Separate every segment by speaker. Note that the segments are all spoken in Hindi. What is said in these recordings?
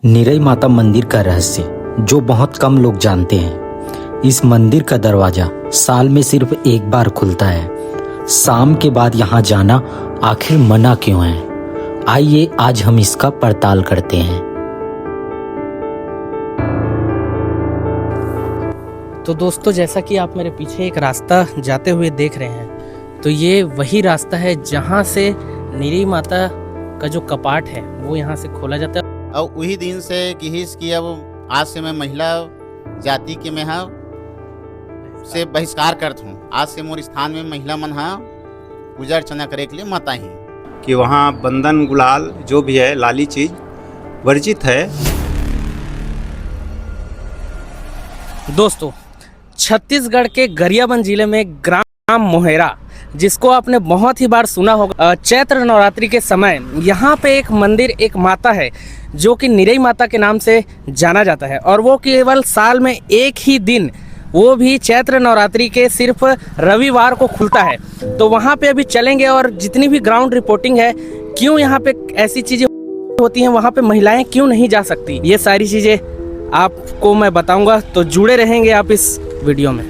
Speaker 1: निरई माता मंदिर का रहस्य जो बहुत कम लोग जानते हैं। इस मंदिर का दरवाजा साल में सिर्फ एक बार खुलता है। शाम के बाद यहाँ जाना आखिर मना क्यों है? आइए आज हम इसका पड़ताल करते हैं।
Speaker 2: तो दोस्तों, जैसा कि आप मेरे पीछे एक रास्ता जाते हुए देख रहे हैं, तो ये वही रास्ता है जहाँ से निरई माता का जो कपाट है वो यहाँ से खोला जाता है।
Speaker 3: और वही दिन से गिहिस कि अब आज से मैं महिला जाति के में हाँ से बहिष्कार करता हूँ। आज से मोर स्थान में महिला मन हाँ पूजा अर्चना करे के लिए मत आई
Speaker 4: कि वहाँ बंधन गुलाल जो भी है लाली चीज वर्जित है।
Speaker 2: दोस्तों, छत्तीसगढ़ के गरियाबंद जिले में ग्राम मोहेरा, जिसको आपने बहुत ही बार सुना होगा, चैत्र नवरात्रि के समय यहाँ पे एक मंदिर, एक माता है जो कि निरई माता के नाम से जाना जाता है। और वो केवल साल में एक ही दिन, वो भी चैत्र नवरात्रि के सिर्फ रविवार को खुलता है। तो वहाँ पे अभी चलेंगे और जितनी भी ग्राउंड रिपोर्टिंग है, क्यों यहाँ पे ऐसी चीज़ें होती हैं, वहाँ पे महिलाएं क्यों नहीं जा सकती, ये सारी चीज़ें आपको मैं बताऊँगा। तो जुड़े रहेंगे आप इस वीडियो में।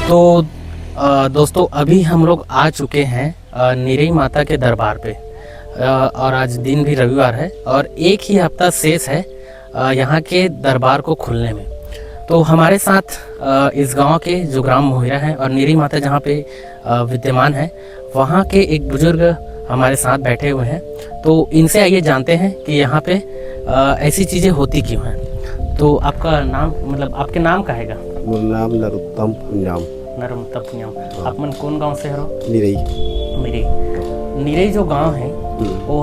Speaker 2: तो दोस्तों, अभी हम लोग आ चुके हैं निरई माता के दरबार पे, और आज दिन भी रविवार है और एक ही हफ्ता शेष है यहाँ के दरबार को खुलने में। तो हमारे साथ इस गांव के जो ग्राम मोहेरा है और निरई माता जहाँ पे विद्यमान है, वहाँ के एक बुजुर्ग हमारे साथ बैठे हुए हैं। तो इनसे आइए जानते हैं कि यहाँ पे ऐसी चीज़ें होती क्यों हैं। तो आपका नाम, मतलब आपके नाम का हैगा?
Speaker 5: मोर नाम नरोत्तम पुंजाम।
Speaker 2: नरोत्तम पुंजाम। आप मन कौन गांव से हरो?
Speaker 5: निरई।
Speaker 2: निरई जो गांव है वो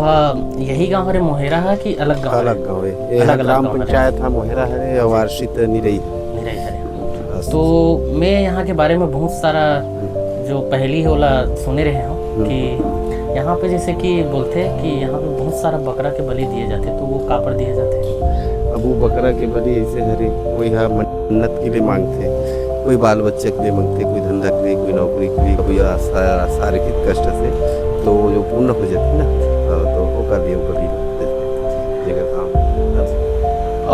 Speaker 2: यही गांव है मोहेरा है कि अलग गांव?
Speaker 5: अलग गाँव है, अलग ग्राम पंचायत है मोहेरा है और वार्षिक निरई
Speaker 2: है। तो मैं यहाँ के बारे में बहुत सारा जो पहली होला सुने रहे हूँ कि यहाँ पे जैसे कि बोलते हैं कि यहाँ पे बहुत सारा बकरा के बलि दिए जाते हैं। तो वो कहाँ पर दिए जाते हैं?
Speaker 5: अब वो बकरा के बलि ऐसे हरे कोई यहाँ मन्नत के लिए मांगते, कोई बाल बच्चे के लिए मांगते, कोई धंधा के लिए, कोई नौकरी के लिए, कोई शारीरिक कष्ट से, तो वो जो पूर्ण हो जाती ना तो वो कर दिए बलि काम।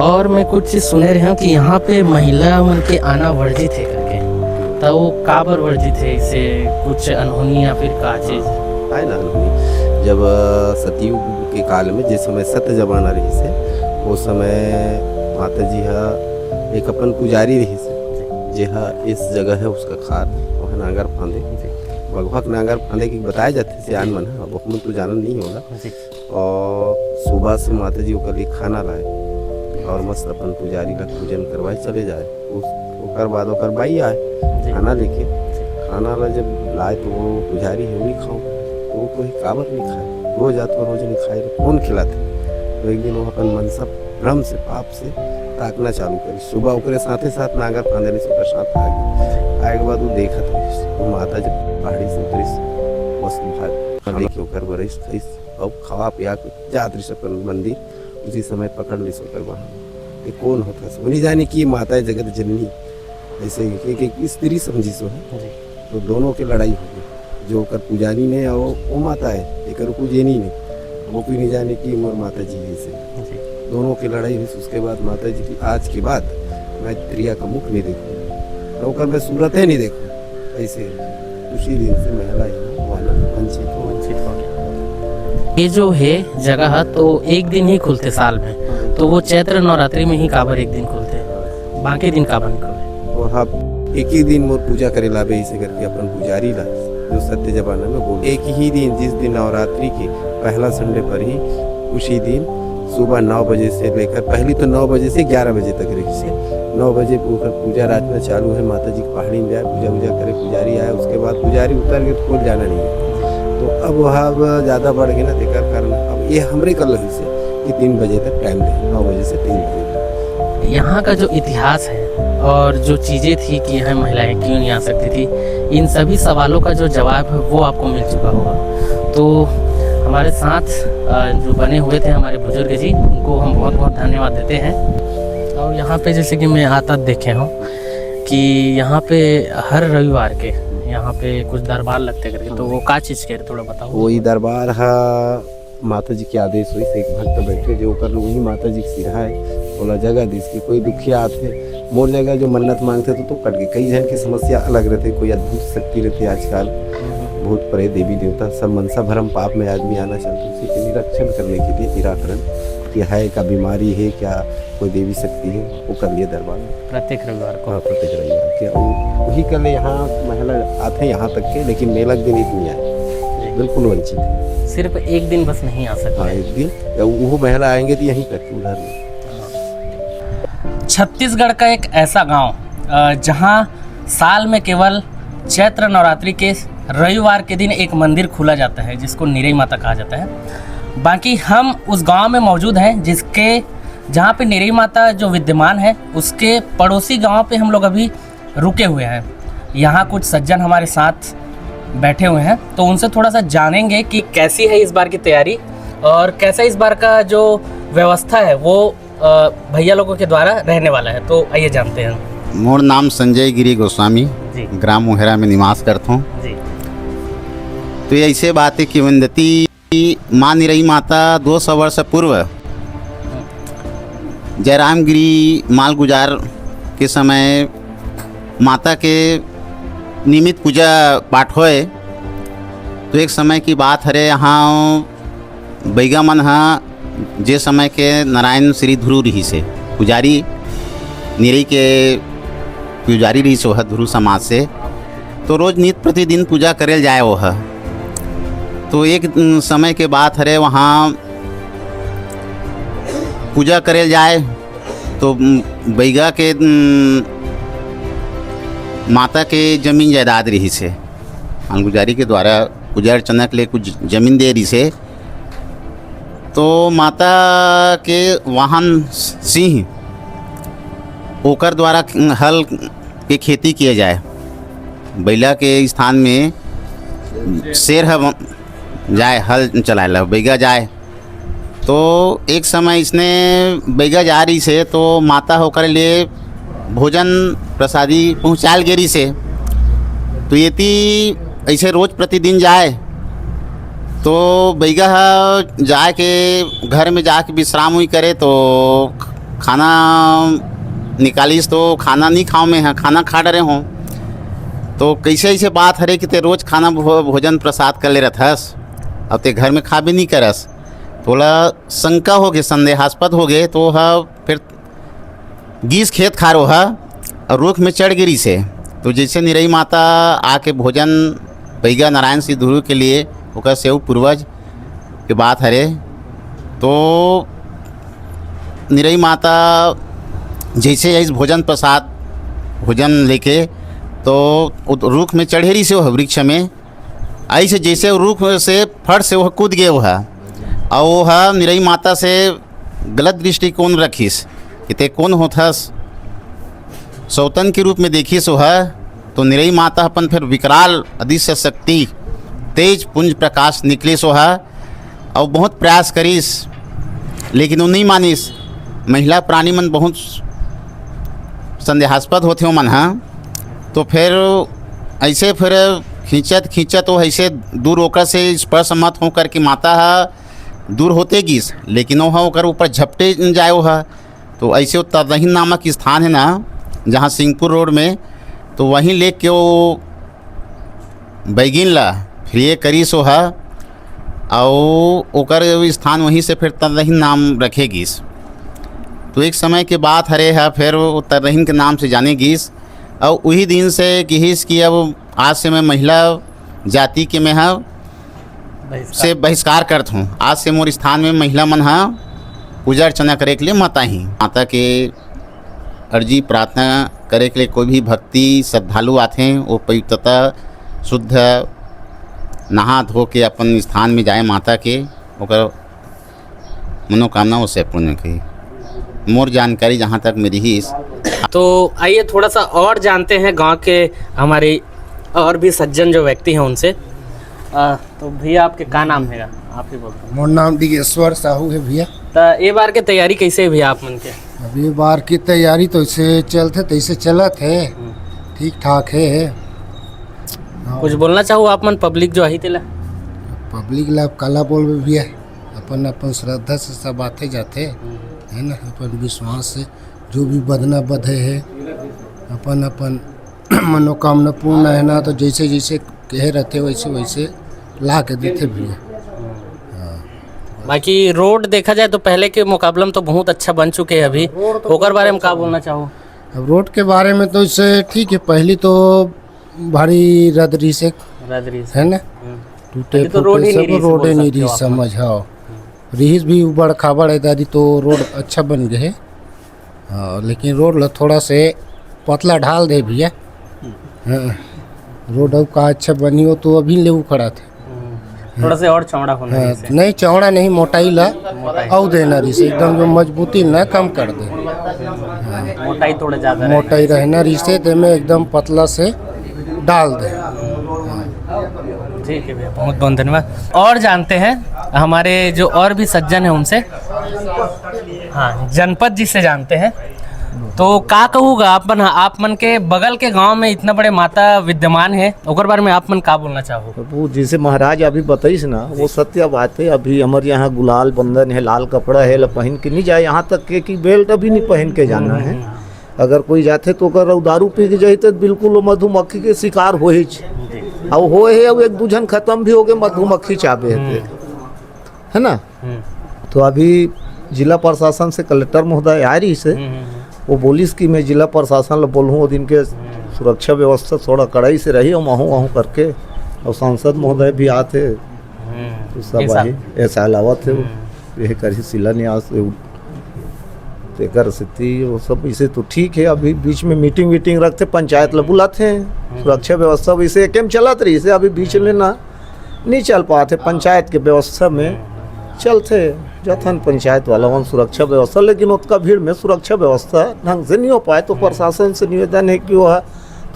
Speaker 2: और मैं कुछ चीज़ सुने रहे हूँ कि यहाँ पे महिला मन के आना वर्जित है करके। तो वो काबर वर्जित है, इसे कुछ अनहोनी या फिर का चीज़
Speaker 5: है ना? जब सतयुग के काल में जिस समय सत्य जमाना रही से, उस समय माता जी हा एक अपन पुजारी रही से, जहाँ इस जगह है उसका खार वह नांगर फांदे, भगभग नांगर फांदे की बताए जाते सियान मन है, अब तो जाना नहीं होगा। और सुबह से माता जी के लिए खाना लाए और मस्त अपन पुजारी का पूजन करवाए चले जाए। उसकर बाद ओकर बाई आए खाना लेके, खाना ला जब लाए तो वो पुजारी है नहीं खाऊँ, तो वो कोई काबर नहीं खाए, रोज आते रोज नहीं खाए, कौन खिलाते। तो एक दिन वो अपन मनसा भ्रम से पाप से ताकना चालू करी। सुबह ओकरे साथे साथ नागर फांदे से साथ आ गई। आए के बाद वो देखा तो माता जब पहाड़ी से उतरी मस्त भाग लेके ओकर बरिस खइस और खवा पिया के जात रही अपन मंदिर। उसी समय पकड़ ली सोकर वहाँ ये कौन होता है, नहीं जाने की माता जगत जननी, जैसे एक स्त्री समझी सो है। तो दोनों की लड़ाई हो गई, जो ओकर पुजारी ने और वो माता है एक पुजेनी ने। वो भी नहीं जाने की और माता जी से दोनों की लड़ाई हुई। उसके बाद माता जी की आज के बाद मैं त्रिया का मुख नहीं देखूँ, नौकर मैं सूरत है नहीं देखूँ। ऐसे उसी दिन से महिला यहाँ वंचित
Speaker 2: हो गया। ये जो है जगह तो एक दिन ही खुलते साल में, तो वो चैत्र नवरात्रि में ही काबर एक दिन खुलते, बाकी दिन काबर नहीं खुले।
Speaker 5: वहाँ एक ही दिन मोर पूजा करे लाबे ऐसे करके अपन पुजारी ला जो सत्य जमाना में बोल एक ही दिन, जिस दिन नवरात्रि की पहला संडे पर ही उसी दिन सुबह 9 बजे से लेकर पहली तो 9 बजे से 11 बजे तक रही से 9 बजे पूजा अर्चना चालू है। माता जी की पहाड़ी में जाए पूजा वूजा करे, पुजारी आया, उसके बाद पुजारी उतर गए तो कोई जाना नहीं है। तो अब वहाँ ज़्यादा बढ़ गए ना देकर कारण अब ये हमरे कल रही से कि 3 बजे तक टाइम रहे, 9 बजे से 3 बजे।
Speaker 2: यहाँ का जो इतिहास है और जो चीज़ें थी कि यहाँ महिलाएं क्यों नहीं आ सकती थी, इन सभी सवालों का जो जवाब है वो आपको मिल चुका होगा। तो हमारे साथ जो बने हुए थे हमारे बुजुर्ग जी, उनको हम बहुत बहुत धन्यवाद देते हैं। और यहाँ पे जैसे कि मैं आता देखे हूँ कि यहाँ पे हर रविवार के यहाँ पे कुछ दरबार लगते करके, तो वो का चीज़ के थोड़ा बताओ।
Speaker 5: वही दरबार है माता जी के आदेश हुई से एक भक्त बैठे जो कर वही माता जी की सिरहा है बोला जगह दिस की कोई दुखिया आते मोर जगह जो मन्नत मांगते तो कट गए। कई जन की समस्या अलग रहती, कोई अद्भुत शक्ति रहती है। आजकल बहुत परे देवी देवता सब मनसा भरम पाप में आदमी आना चाहते उसी के निरीक्षण करने के लिए निराकरण कि है क्या बीमारी है, क्या कोई देवी शक्ति है, वो कर लिए दरबार में
Speaker 2: प्रत्येक रविवार को।
Speaker 5: हाँ प्रत्येक रविवार के वही कर ले। यहाँ महिला आते हैं यहाँ तक के, लेकिन मेला के दिन एक नहीं आए, बिल्कुल वंचित है।
Speaker 2: सिर्फ एक दिन बस नहीं आ सकते।
Speaker 5: हाँ एक दिन वो महिला आएंगे तो यहीं तक उधर नहीं।
Speaker 2: छत्तीसगढ़ का एक ऐसा गांव जहां साल में केवल चैत्र नवरात्रि के रविवार के दिन एक मंदिर खुला जाता है जिसको निरई माता कहा जाता है। बाकी हम उस गांव में मौजूद हैं जहां पे निरई माता जो विद्यमान है उसके पड़ोसी गांव पे हम लोग अभी रुके हुए हैं। यहाँ कुछ सज्जन हमारे साथ बैठे हुए हैं, तो उनसे थोड़ा सा जानेंगे कि कैसी है इस बार की तैयारी और कैसा इस बार का जो व्यवस्था है वो भैया लोगों के द्वारा रहने वाला है। तो आइए जानते हैं।
Speaker 3: मोर नाम संजय गिरी गोस्वामी, ग्राम मोहेरा में निवास करता हूँ। तो ये ऐसे बात है कि वंदती माँ निरई माता 200 वर्ष पूर्व जयरामगिरी माल गुजार के समय माता के नियमित पूजा पाठ होए। तो एक समय की बात हरे यहाँ बैगा मन हाँ जे समय के नारायण श्री ध्रुव रही से पुजारी निरई के पुजारी रही से वह ध्रुव समाज से, तो रोज़ नित्य प्रतिदिन पूजा करे जाए वह। तो एक समय के बात हरे वहाँ पूजा करे जाए तो बैगा के माता के जमीन जायदाद रही से गुजारी के द्वारा पूजा अर्चना के लिए कुछ जमीन दे रही से। तो माता के वाहन सिंह ओकर द्वारा हल के खेती किए जाए। बैला के स्थान में शेर जाए हल चलाए बैगा जाए। तो एक समय इसने बैगा जा रही से तो माता होकर लिए भोजन प्रसादी पहुँचाल गेरी से। तो यदि ऐसे रोज प्रतिदिन जाए तो बैगा जाए के घर में जाके विश्राम हुई करे तो खाना निकालीस तो खाना नहीं खाओ में है, खाना खा डरे हों। तो कैसे ऐसे बात हरे कि ते रोज़ खाना भोजन प्रसाद कर ले रहस अब ते घर में खा भी नहीं करस। थोड़ा शंका हो गए, संदेहास्पद हो गए। तो वह फिर गीस खेत खा रो है और रुख में चढ़ गिरी से। तो जैसे निरई माता आके भोजन बैगा नारायण श्री ध्रुव के लिए ओकर सेव पूर्वज के बात हरे। तो निरई माता जैसे इस भोजन प्रसाद भोजन लेके तो रुख में चढ़ेरी से वह वृक्ष में ऐसे जैसे रुख से फट से वह कूद गए वह और वह निरई माता से गलत दृष्टिकोण रखीस कि ते कौन होथस सौतन के रूप में देखीस वह। तो निरई माता अपन फिर विकराल अदृश्य शक्ति तेज पुंज प्रकाश निकलिस वह और बहुत प्रयास करीस लेकिन वो नहीं मानिस। महिला प्राणी मन बहुत संदेहास्पद होते हो मन हाँ। तो फिर ऐसे फिर खींचत तो ऐसे दूर होकर से स्पर्श मत हो कर कि माता दूर होते गिस, लेकिन वह ओकर ऊपर झपटे जाए वह। तो ऐसे तरहीन नामक स्थान है ना, जहाँ सिंहपुर रोड में, तो वहीं ले के वो बैगिन ला फिर ये करी सो है और ओकर स्थान वहीं से फिर तरहीन नाम रखेगिस। तो एक समय के बात हरे है, फिर वो तरहीन के नाम से जाने गिस। और वही दिन से गिस कि अब आज से मैं महिला जाति के में है से बहिष्कार करता हूँ। आज से मोर स्थान में महिला मन है पूजा अर्चना करे के लिए माता ही माता के अर्जी प्रार्थना करे के लिए कोई भी भक्ति श्रद्धालु आते हैं, वो पवित्रता शुद्ध नहा धो के अपन स्थान में जाए माता के, ओकर मनोकामना उससे पूर्ण की। मोर जानकारी जहाँ तक मेरी ही
Speaker 2: तो आइए थोड़ा सा और जानते हैं गांव के हमारे और भी सज्जन जो व्यक्ति हैं उनसे। तो भैया आपके का नाम है? आप ही बोलते
Speaker 6: मोर नाम दिगेश्वर साहू है भैया।
Speaker 2: तो ये बार के तैयारी कैसे है भैया आप मन के?
Speaker 6: अभी बार की तैयारी तो ऐसे चलते तैसे चलत है, ठीक ठाक है।
Speaker 2: कुछ बोलना चाहो आप मन पब्लिक जो आई तेला?
Speaker 6: पब्लिक ला काला बोल भैया, अपन अपन श्रद्धा से सब आते जाते है ना, अपन विश्वास से जो भी बदना बधे है अपन अपन मनोकामना पूर्ण है ना, तो जैसे जैसे कहे रहते वैसे वैसे ला के देते भैया।
Speaker 2: बाकी रोड देखा जाए तो पहले के मुकाबले में तो बहुत अच्छा बन चुके हैं अभी, ओकर बारे में का बोलना चाहो?
Speaker 6: अब रोड के बारे में तो इससे ठीक है, पहली तो भारी रदरी से है ना, टूटे
Speaker 2: तो रोड
Speaker 6: फूटे
Speaker 2: ही नहीं
Speaker 6: सब
Speaker 2: रही से
Speaker 6: रोड
Speaker 2: बोल
Speaker 6: नहीं
Speaker 2: सकते
Speaker 6: रही
Speaker 2: हो आप।
Speaker 6: समझ। हाँ रिहिस भी उबड़ खाबड़ है दादी, तो रोड अच्छा बन गए है। हाँ लेकिन रोड थोड़ा से पतला ढाल दे भैया। हाँ रोड अब का अच्छा बनी हो तो अभी ले खड़ा था।
Speaker 2: थोड़ा से और चौड़ा होना
Speaker 6: हाँ,
Speaker 2: है इसे।
Speaker 6: नहीं चौड़ा नहीं, मोटाई ला और देना रही से एकदम जो मजबूती ना कम कर दे,
Speaker 2: मोटाई थोड़ा ज्यादा
Speaker 6: मोटाई रहना रही से ते में एकदम पतला से डाल दे।
Speaker 2: ठीक है भैया, बहुत बहुत धन्यवाद। और जानते हैं हमारे जो और भी सज्जन हैं उनसे। हाँ जनपद जी से जानते हैं, तो का कहूँगा आप मन के बगल के गांव में इतना बड़े माता विद्यमान है, ओकर बारे में आप मन का बोलना चाहो?
Speaker 7: वो जैसे महाराज अभी बताइस ना, वो सत्य बात है। अभी हमारे यहाँ गुलाल बंधन है, लाल कपड़ा है, पहन के नहीं जाए, यहाँ तक के कि बेल्ट अभी नहीं पहन के जाना है। अगर कोई जाते तो अगर दारू पी के जाए तो बिल्कुल वो मधुमक्खी के शिकार हो ही अब हो है। अब एक दू जन खत्म भी हो गए मधुमक्खी चाबे है ना। तो अभी जिला प्रशासन से कलेक्टर महोदय आ रही से वो बोलिस कि मैं जिला प्रशासन बोलूँ वो दिन के सुरक्षा व्यवस्था थोड़ा कड़ाई से रही और महू करके, और सांसद महोदय भी आते तो सब आई ऐसा अलावा थे यह करी शिलान्यास स्थिति वो सब। इसे तो ठीक है, अभी बीच में मीटिंग वीटिंग रखते, पंचायत ला बुलाते हैं, सुरक्षा व्यवस्था वैसे एक चलत रही से। अभी बीच में ना नहीं चल पाते, पंचायत के व्यवस्था में चलते जथन पंचायत वाला वहाँ सुरक्षा व्यवस्था, लेकिन उसका भीड़ में सुरक्षा व्यवस्था ढंग से नहीं हो पाए। तो प्रशासन से निवेदन है कि वह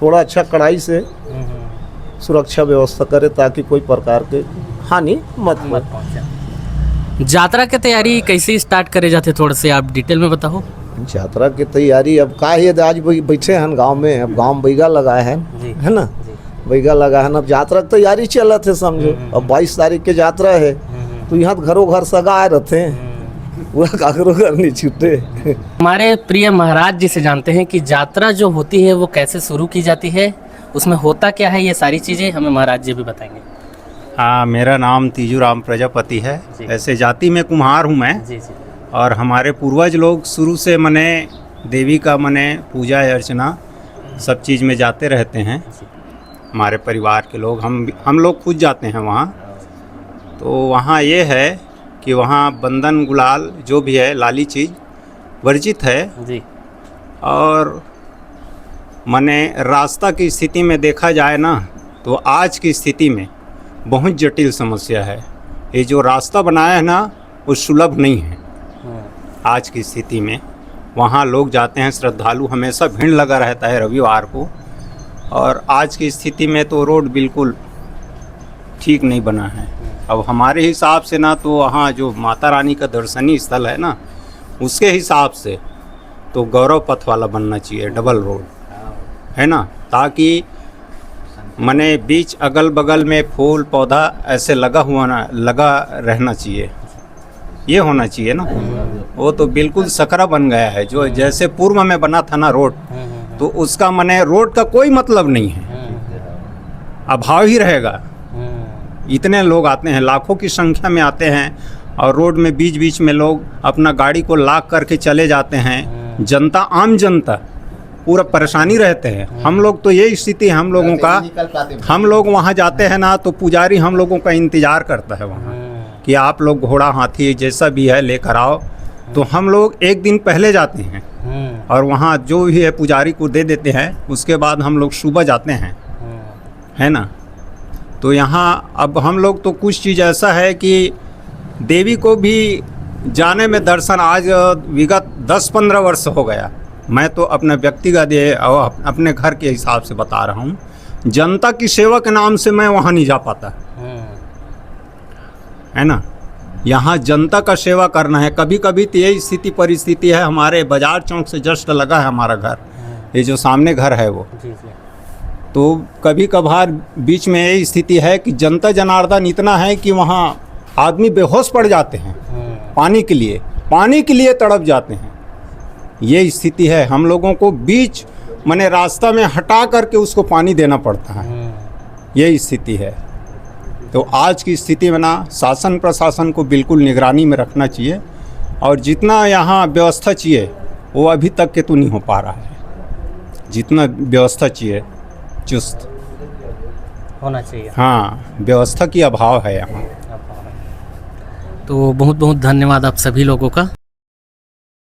Speaker 7: थोड़ा अच्छा कड़ाई से सुरक्षा व्यवस्था करे ताकि कोई प्रकार के हानि मत
Speaker 2: पहुंचे। यात्रा की तैयारी कैसे स्टार्ट करे जाते, थोड़ा से आप डिटेल में बताओ?
Speaker 7: यात्रा की तैयारी अब का है, आज बैठे हैं गांव में, अब गांव बैगा लगा है ना, बैगा लगा है। अब यात्रा की तैयारी चल थे समझो। अब 22 तारीख के यात्रा है, तो यहाँ घरों घर सगा आए रहते हैं, वह काकरों घर नहीं छूटे।
Speaker 2: हमारे प्रिय महाराज जी से जानते हैं कि यात्रा जो होती है वो कैसे शुरू की जाती है, उसमें होता क्या है, ये सारी चीज़ें हमें महाराज जी भी बताएंगे।
Speaker 4: हाँ, मेरा नाम तीजूराम प्रजापति है। ऐसे जाति में कुम्हार हूँ मैं।
Speaker 2: जी जी।
Speaker 4: और हमारे पूर्वज लोग शुरू से मने देवी का मने पूजा अर्चना सब चीज़ में जाते रहते हैं। हमारे परिवार के लोग हम लोग खुद जाते हैं वहाँ। तो वहाँ ये है कि वहाँ बंधन गुलाल जो भी है लाली चीज़ वर्जित है
Speaker 2: जी।
Speaker 4: और मने रास्ता की स्थिति में देखा जाए ना, तो आज की स्थिति में बहुत जटिल समस्या है। ये जो रास्ता बनाया है ना वो सुलभ नहीं है आज की स्थिति में। वहाँ लोग जाते हैं, श्रद्धालु, हमेशा भीड़ लगा रहता है रविवार को। और आज की स्थिति में तो रोड बिल्कुल ठीक नहीं बना है। अब हमारे हिसाब से ना, तो वहाँ जो माता रानी का दर्शनीय स्थल है ना, उसके हिसाब से तो गौरव पथ वाला बनना चाहिए, डबल रोड है ना, ताकि मने बीच अगल बगल में फूल पौधा ऐसे लगा रहना चाहिए। ये होना चाहिए ना। वो तो बिल्कुल सकरा बन गया है, जो जैसे पूर्व में बना था ना रोड, तो उसका माने रोड का कोई मतलब नहीं है, अभाव ही रहेगा। इतने लोग आते हैं, लाखों की संख्या में आते हैं, और रोड में बीच बीच में लोग अपना गाड़ी को लॉक करके चले जाते हैं। जनता, आम जनता पूरा परेशानी रहते हैं। हम लोग तो यही स्थिति है हम लोगों का। हम लोग वहाँ जाते हैं ना, तो पुजारी हम लोगों का इंतज़ार करता है वहाँ कि आप लोग घोड़ा हाथी जैसा भी है लेकर आओ। तो हम लोग एक दिन पहले जाते हैं और वहाँ जो भी है पुजारी को दे देते हैं। उसके बाद हम लोग सुबह जाते हैं, है ना। तो यहाँ अब हम लोग तो कुछ चीज़ ऐसा है कि देवी को भी जाने में दर्शन आज विगत 10-15 वर्ष हो गया। मैं तो अपने व्यक्तिगत और अपने घर के हिसाब से बता रहा हूँ, जनता की सेवा के नाम से मैं वहाँ नहीं जा पाता, है ना। यहाँ जनता का सेवा करना है। कभी कभी तो यही स्थिति परिस्थिति है, हमारे बाजार चौक से जस्ट लगा है हमारा घर, ये जो सामने घर है वो, तो कभी कभार बीच में यही स्थिति है कि जनता जनार्दन इतना है कि वहाँ आदमी बेहोश पड़ जाते हैं, पानी के लिए तड़प जाते हैं। ये स्थिति है। हम लोगों को बीच माने रास्ता में हटा करके उसको पानी देना पड़ता है, ये स्थिति है। तो आज की स्थिति में ना शासन प्रशासन को बिल्कुल निगरानी में रखना चाहिए, और जितना यहाँ व्यवस्था चाहिए वो अभी तक के तो नहीं हो पा रहा है। जितना व्यवस्था चाहिए चुस्त
Speaker 2: होना चाहिए।
Speaker 4: हाँ, व्यवस्था की अभाव है यहाँ।
Speaker 2: तो बहुत बहुत धन्यवाद आप सभी लोगों का।